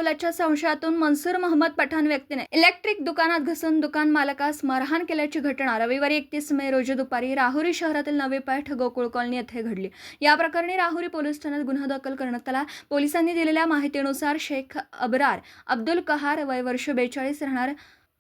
तोलाच्या संशयातून मनसूर मोहम्मद पठाण व्यक्तीने इलेक्ट्रिक दुकानात घुसून दुकान मालकास मारहाण केल्याची घटना रविवारी 31 मे रोजी दुपारी राहुरी शहरातील नवी पेठ गोकुळ कॉलनी येथे घडली। या प्रकरणी राहुरी पोलीस ठाण्यात गुन्हा दाखल करण्यात आला। पोलिसांनी दिलेल्या माहितीनुसार शेख अबरार अब्दुल कहार वय वर्ष 42 राहणार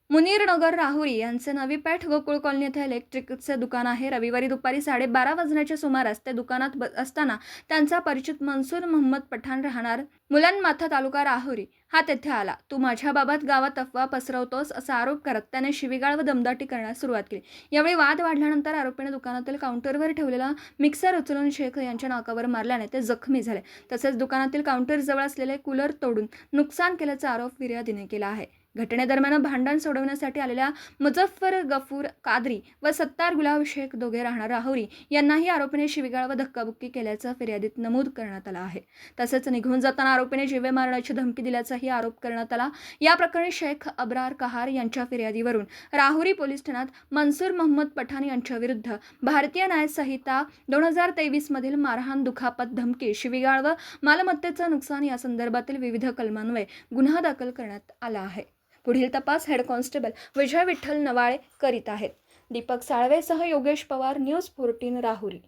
मुनीरनगर राहुरी यांचे नवी पेठ गोकुळ कॉलनी येथे इलेक्ट्रिकचे दुकान आहे। रविवारी दुपारी 12:30 वाजण्याच्या सुमारास ते दुकानात असताना त्यांचा परिचित मनसूर मोहम्मद पठाण राहणार मुलनमाथा तालुका राहुरी हा तेथे आला। तू माझ्या बाबत गावात अफवा पसरवतोस असा आरोप करत त्याने शिवीगाळ व दमदाटी करण्यास सुरुवात केली। यावेळी वाद वाढल्यानंतर आरोपीने दुकानातील काउंटरवर ठेवलेला मिक्सर उचलून शेख यांच्या नाकावर मारल्याने ते जखमी झाले। तसेच दुकानातील काउंटर जवळ असलेले कूलर तोडून नुकसान केल्याचा आरोप फिर्यादीने केला आहे। घटनेदरम्यान भांडण सोडवण्यासाठी आलेल्या मुझफ्फर गफूर कादरी व सत्तार गुलाब शेख दोघे राहणार राहुरी यांनाही आरोपीने शिवीगाळ व धक्काबुक्की केल्याचं फिर्यादीत नमूद करण्यात आलं आहे। तसेच निघून जाताना आरोपीने जीवे मारण्याची धमकी दिल्याचाही आरोप करण्यात आला। या प्रकरणी शेख अबरार कहार यांच्या फिर्यादीवरून राहुरी पोलीस ठाण्यात मनसूर मोहम्मद पठाण यांच्या विरुद्ध भारतीय न्याय संहिता 2023 मधील मारहाण, दुखापत, धमकी, शिवीगाळ व मालमत्तेचं नुकसान या संदर्भातील विविध कलमान्वये गुन्हा दाखल करण्यात आला आहे। पुढील तपास हेड कॉन्स्टेबल विजय विठ्ठल नवाळे करीत आहेत। दीपक साळवेसह योगेश पवार, न्यूज 14 राहुरी।